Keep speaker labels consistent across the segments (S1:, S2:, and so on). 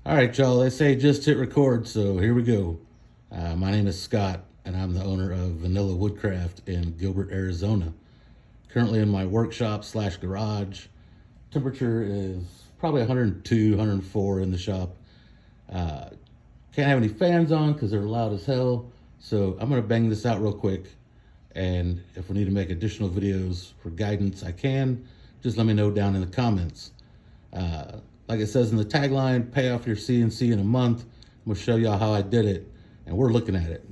S1: All right, y'all, they say just hit record, so here we go. My name is Scott, and I'm the owner of Vanilla Woodcraft in Gilbert, Arizona. Currently in my workshop slash garage. Temperature is probably 102, 104 in the shop. Uh, can't have any fans on because they're loud as hell, so I'm going to bang this out real quick. And if we need to make additional videos for guidance, I can. Just let me know down in the comments. Like it says in the tagline, pay off your CNC in a month. I'm gonna show y'all how I did it, and we're looking at it.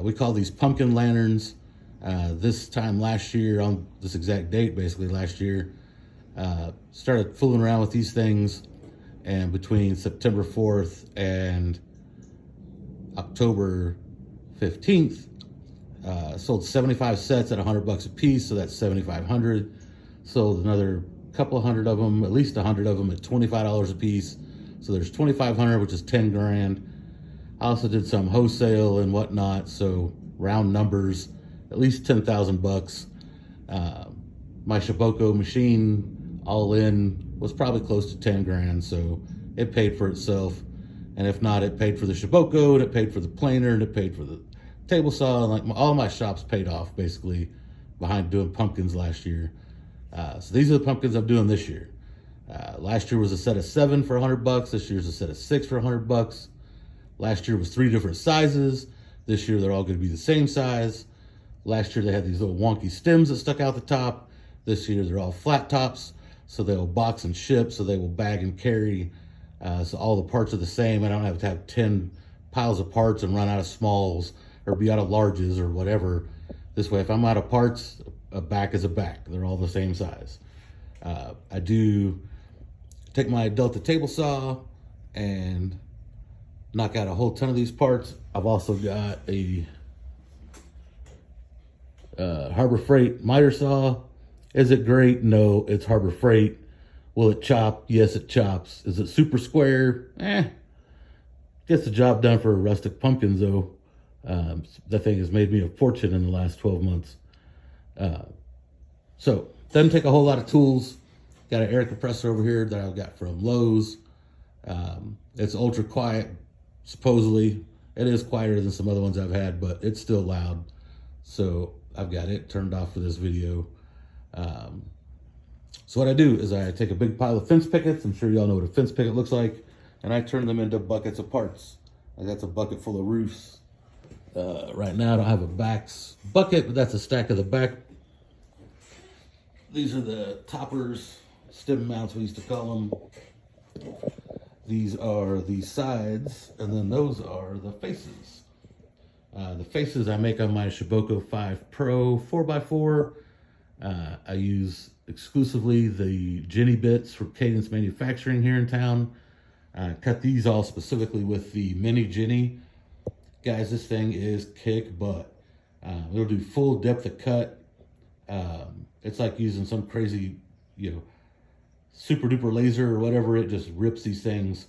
S1: We call these pumpkin lanterns. This time last year, on this exact date, basically last year, started fooling around with these things, and between September 4th and October 15th, sold 75 sets at $100 a piece, so that's 7,500. Sold another couple hundred of them, at least 100 of them at $25 a piece. So there's 2,500, which is 10 grand. I also did some wholesale and whatnot, so round numbers, at least 10,000 bucks. My Shapeoko machine, all in, was probably close to 10 grand, so it paid for itself. And if not, it paid for the Shapeoko, and it paid for the planer, and it paid for the table saw, and like all my shops paid off basically behind doing pumpkins last year. So these are the pumpkins I'm doing this year. Last year was a set of 7 for $100. This year's a set of 6 for $100. Last year was 3 different sizes. This year they're all going to be the same size. Last year they had these little wonky stems that stuck out the top. This year they're all flat tops, so they'll box and ship, so they will bag and carry. So all the parts are the same. I don't have to have 10 piles of parts and run out of smalls or be out of larges or whatever. This way, if I'm out of parts, a back is a back. They're all the same size. I do take my Delta table saw and knock out a whole ton of these parts. I've also got a Harbor Freight miter saw. Is it great? No, it's Harbor Freight. Will it chop? Yes, it chops. Is it super square? Gets the job done for rustic pumpkins though. That thing has made me a fortune in the last 12 months. So doesn't take a whole lot of tools. Got an air compressor over here that I got from Lowe's. It's ultra quiet, supposedly. It is quieter than some other ones I've had, but it's still loud. So I've got it turned off for this video. So what I do is I take a big pile of fence pickets. I'm sure y'all know what a fence picket looks like. And I turn them into buckets of parts. Like that's a bucket full of roofs. Right now I don't have a backs bucket, but that's a stack of the back. These are the toppers, stem mounts we used to call them. These are the sides, and then those are the faces. The faces I make on my Shapeoko 5 Pro 4x4. I use exclusively the Jenny bits from Cadence Manufacturing here in town. Cut these all specifically with the mini Jenny. Guys, this thing is kick butt. It'll do full depth of cut. It's like using some crazy, super duper laser or whatever. It just rips these things.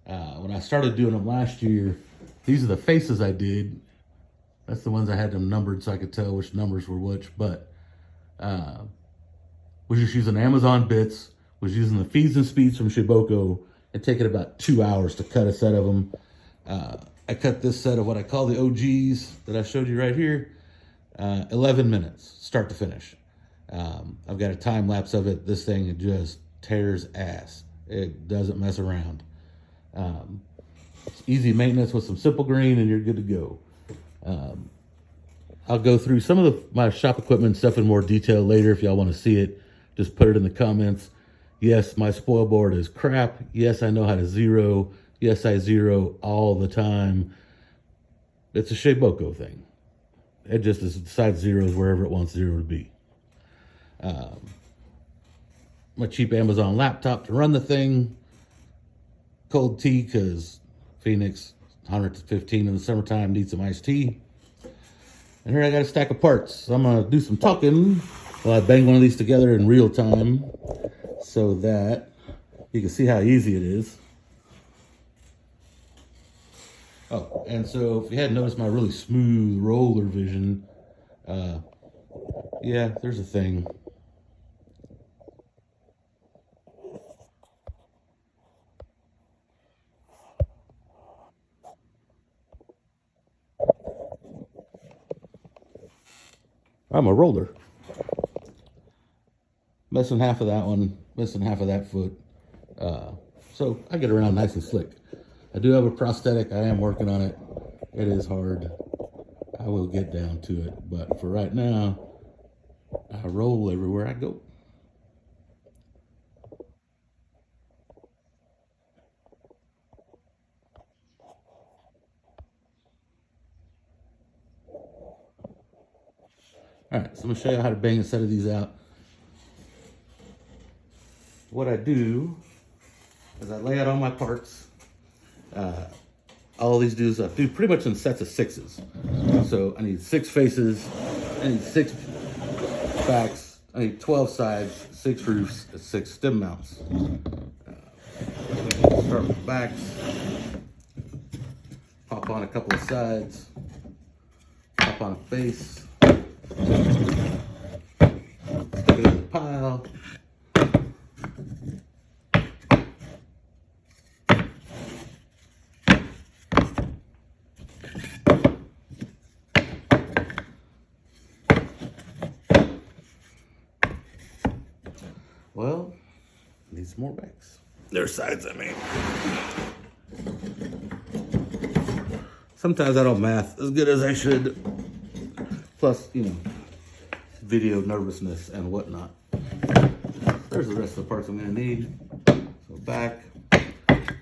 S1: When I started doing them last year, these are the faces I did. That's the ones I had them numbered so I could tell which numbers were which. But was just using Amazon bits, was using the feeds and speeds from Shapeoko, and taking about 2 hours to cut a set of them. I cut this set of what I call the OGs that I showed you right here, 11 minutes, start to finish. I've got a time lapse of it. This thing, it just tears ass. It doesn't mess around. It's easy maintenance with some simple green and you're good to go. I'll go through some of my shop equipment stuff in more detail later. If y'all want to see it, just put it in the comments. Yes, my spoil board is crap. Yes, I know how to zero. Yes, I zero all the time. It's a Shapeoko thing. It just decides zeros wherever it wants zero to be. My cheap Amazon laptop to run the thing. Cold tea, because Phoenix, 115 in the summertime, needs some iced tea. And here I got a stack of parts. So I'm going to do some talking while I bang one of these together in real time so that you can see how easy it is. Oh, and so if you hadn't noticed my really smooth roller vision, yeah, there's a thing. I'm a roller. Missing half of that one, missing half of that foot. So I get around nice and slick. I do have a prosthetic. I am working on it. It is hard. I will get down to it. But for right now, I roll everywhere I go. All right, so I'm gonna show you how to bang a set of these out. What I do is I lay out all my parts. All these do pretty much in sets of 6s. So I need 6 faces, I need 6 backs, I need 12 sides, 6 roofs, 6 stem mounts. Start with the backs, pop on a couple of sides, pop on a face, stick it in the pile. Well, need some more backs. There's sides, I mean. Sometimes I don't math as good as I should. Plus, you know, video nervousness and whatnot. There's the rest of the parts I'm gonna need. So back,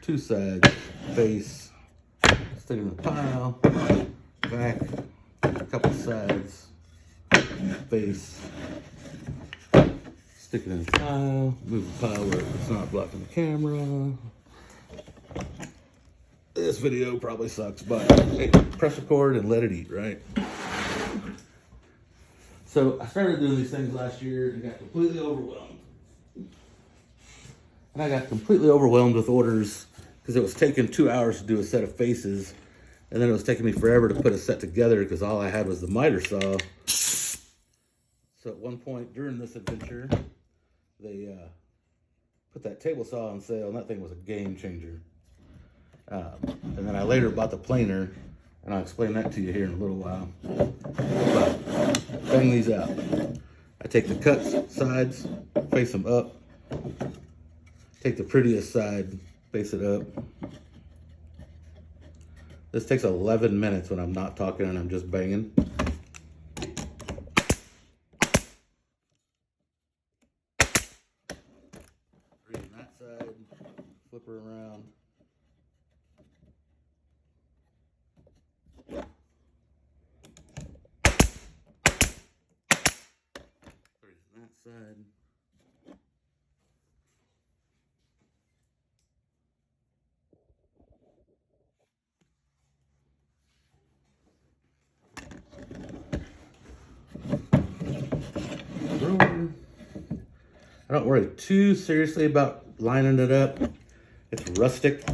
S1: 2 sides, face, stick it in the pile, back, a couple sides, face, stick it in the pile, move the pile where it's not blocking the camera. This video probably sucks, but hey, press record and let it eat, right? So I started doing these things last year and got completely overwhelmed. And I got completely overwhelmed with orders because it was taking 2 hours to do a set of faces. And then it was taking me forever to put a set together because all I had was the miter saw. So at one point during this adventure, they put that table saw on sale, and that thing was a game changer. And then I later bought the planer, and I'll explain that to you here in a little while. But bang these out. I take the cut sides, face them up. Take the prettiest side, face it up. This takes 11 minutes when I'm not talking and I'm just banging. Reading that side, flip her around. Reading that side. I don't worry too seriously about lining it up. It's rustic.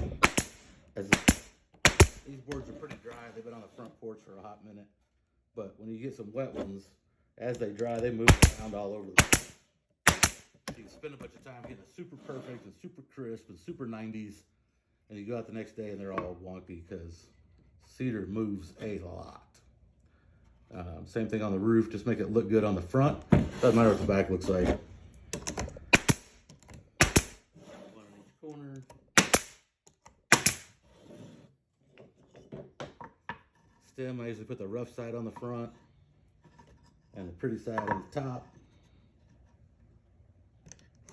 S1: These boards are pretty dry. They've been on the front porch for a hot minute. But when you get some wet ones, as they dry, they move around all over the place. You can spend a bunch of time getting it super perfect and super crisp and super 90s. And you go out the next day and they're all wonky because cedar moves a lot. Same thing on the roof. Just make it look good on the front. Doesn't matter what the back looks like. One in each corner. Stem, I usually put the rough side on the front and the pretty side on the top.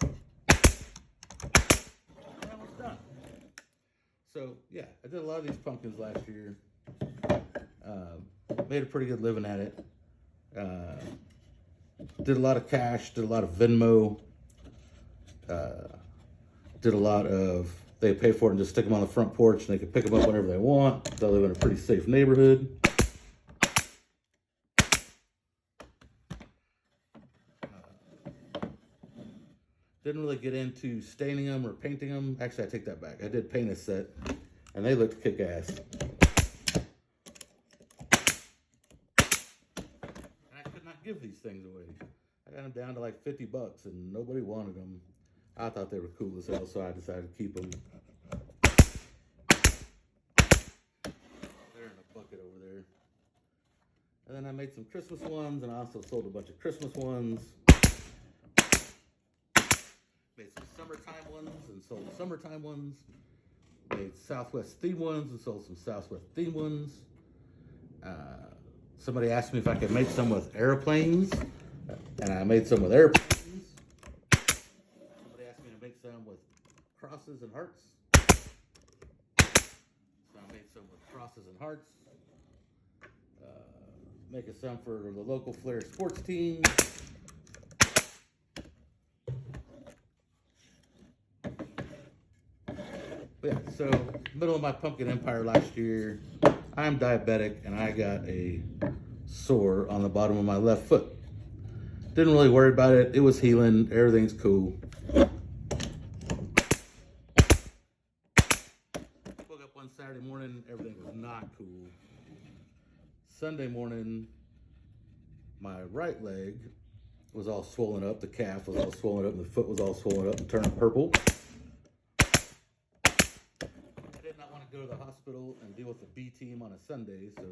S1: And almost done. So yeah, I did a lot of these pumpkins last year. Made a pretty good living at it. Did a lot of cash, did a lot of Venmo, did a lot of, they pay for it and just stick them on the front porch and they can pick them up whenever they want. They live in a pretty safe neighborhood. Didn't really get into staining them or painting them. Actually, I take that back. I did paint a set and they looked kick-ass. Give these things away. I got them down to like 50 bucks and nobody wanted them. I thought they were cool as hell, so I decided to keep them. They're in a bucket over there. And then I made some Christmas ones, and I also sold a bunch of Christmas ones. Made some summertime ones and sold summertime ones. Made Southwest theme ones and sold some Southwest theme ones. Somebody asked me if I could make some with airplanes, and I made some with airplanes. Somebody asked me to make some with crosses and hearts. So I made some with crosses and hearts. Making some for the local Flair sports team. Yeah, so middle of my pumpkin empire last year, I'm diabetic and I got a sore on the bottom of my left foot. Didn't really worry about it. It was healing. Everything's cool. Woke up one Saturday morning, everything was not cool. Sunday morning, my right leg was all swollen up. The calf was all swollen up and the foot was all swollen up and turned purple. Go to the hospital and deal with the B team on a Sunday, so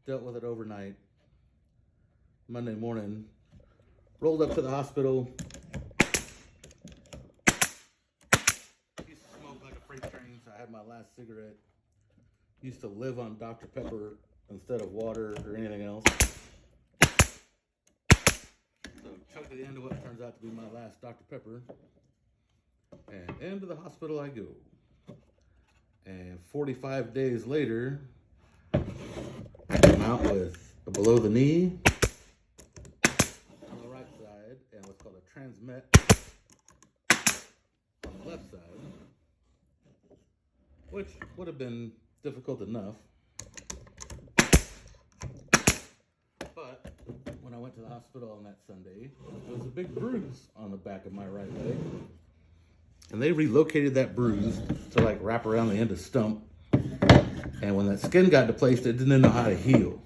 S1: dealt with it overnight. Monday morning, rolled up to the hospital. Used to smoke like a freight train, so I had my last cigarette. Used to live on Dr. Pepper instead of water or anything else. So chugged to the end of what turns out to be my last Dr. Pepper. And into the hospital I go. And 45 days later, I come out with a below the knee on the right side and what's called a transmet on the left side, which would have been difficult enough. But when I went to the hospital on that Sunday, there was a big bruise on the back of my right leg. And they relocated that bruise to like wrap around the end of stump. And when that skin got displaced, it didn't know how to heal.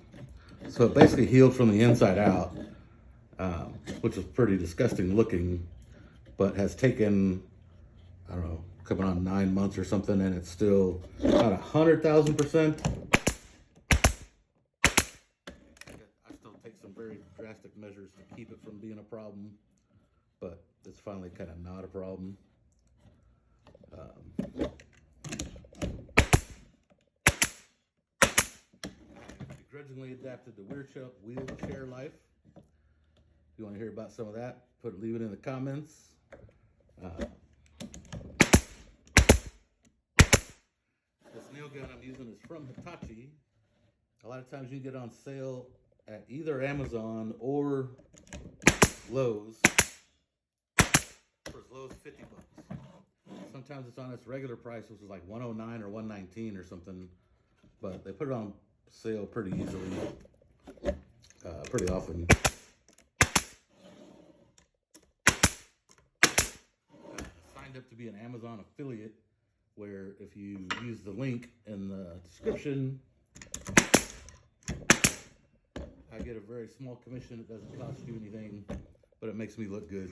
S1: So it basically healed from the inside out, which was pretty disgusting looking, but has taken, I don't know, coming on 9 months or something, and it's still not 100,000%. I still take some very drastic measures to keep it from being a problem, but it's finally kind of not a problem. Begrudgingly adapted to wheelchair life. If you want to hear about some of that, leave it in the comments. This nail gun I'm using is from Hitachi. A lot of times you can get it on sale at either Amazon or Lowe's for as low as $50. Sometimes it's on its regular price, which is like $109 or $119 or something, but they put it on sale pretty easily, pretty often. Signed up to be an Amazon affiliate, where if you use the link in the description, I get a very small commission. It doesn't cost you anything, but it makes me look good.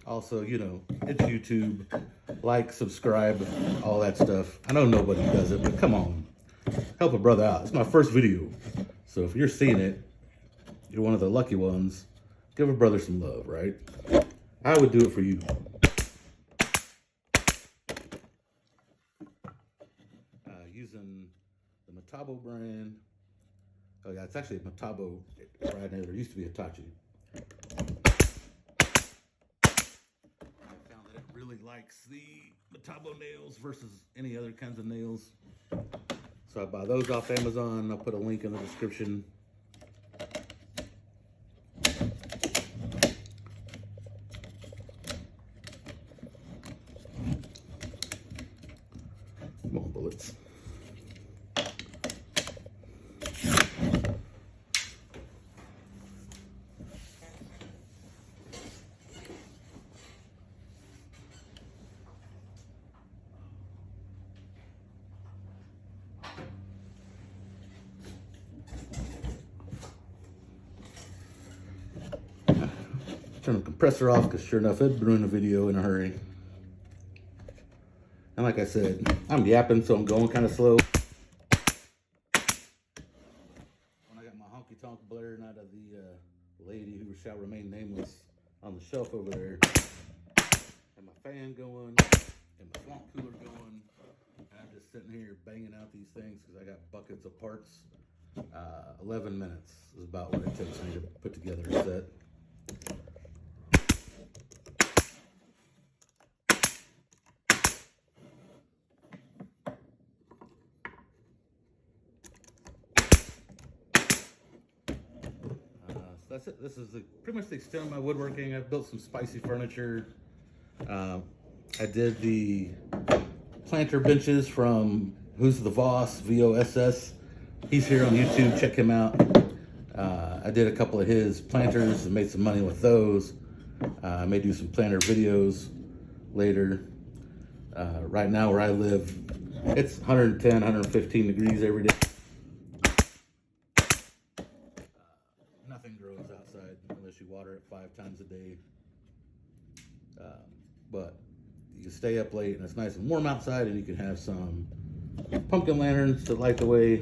S1: Also, you know, it's YouTube. Like, subscribe, all that stuff. I know nobody does it, but come on. Help a brother out. It's my first video. So if you're seeing it, you're one of the lucky ones. Give a brother some love, right? I would do it for you. Using the Metabo brand. Oh yeah, it's actually a Metabo brand. There used to be Hitachi. Really likes the Metabo nails versus any other kinds of nails. So I buy those off Amazon. I'll put a link in the description. Come on, bullets. Turn the compressor off because sure enough, it'd ruin the video in a hurry. And like I said, I'm yapping, so I'm going kind of slow. lady who shall remain nameless on the shelf over there. And my fan going, and my swamp cooler going. And I'm just sitting here banging out these things because I got buckets of parts. 11 minutes is about what it takes me to put together a set. So that's it. This is pretty much the extent of my woodworking. I've built some spicy furniture. I did the planter benches from Who's the Voss, VOSS. He's here on YouTube, check him out. I did a couple of his planters and made some money with those. I may do some planter videos later. Right now where I live, it's 110, 115 degrees every day. Nothing grows outside unless you water it 5 times a day. But you can stay up late and it's nice and warm outside, and you can have some pumpkin lanterns to light the way.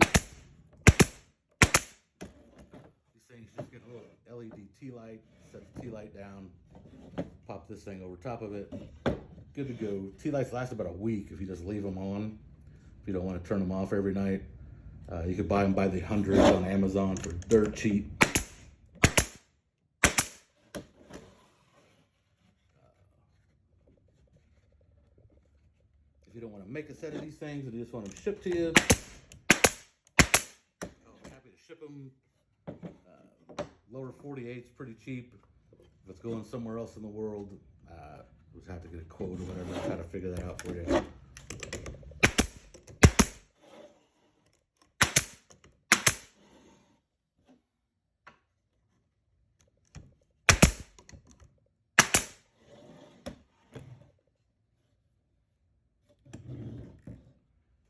S1: These things just get a little LED tea light, set the tea light down, pop this thing over top of it. Good to go. Tea lights last about a week if you just leave them on. If you don't want to turn them off every night. You could buy them by the hundreds on Amazon for dirt cheap. If you don't want to make a set of these things and you just want them shipped to you, I'm happy to ship them. Lower 48's pretty cheap. If it's going somewhere else in the world, we'll just have to get a quote or whatever, try to figure that out for you.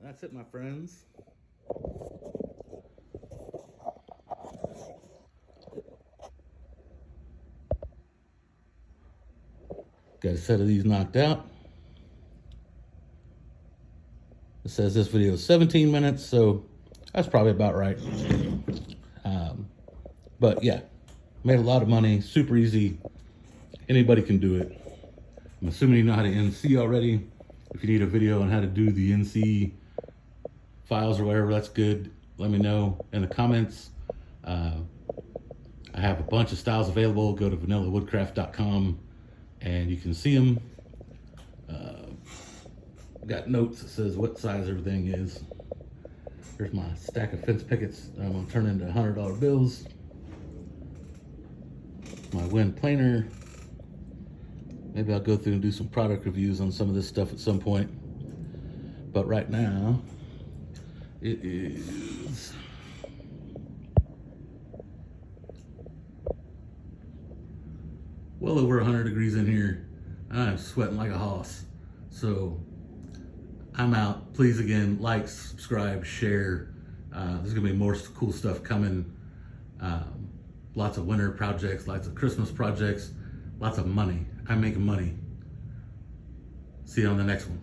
S1: That's it, my friends. Got a set of these knocked out. It says this video is 17 minutes, so that's probably about right. But yeah, made a lot of money, super easy. Anybody can do it. I'm assuming you know how to NC already. If you need a video on how to do the NC files or whatever, that's good. Let me know in the comments. I have a bunch of styles available. Go to vanillawoodcraft.com and you can see them. Got notes that says what size everything is. Here's my stack of fence pickets that I'm gonna turn into $100 bills. My wind planer. Maybe I'll go through and do some product reviews on some of this stuff at some point. But right now, it is well over 100 degrees in here. I'm sweating like a hoss. So I'm out. Please, again, like, subscribe, share. There's gonna be more cool stuff coming. Lots of winter projects, lots of Christmas projects, lots of money. I'm making money. See you on the next one.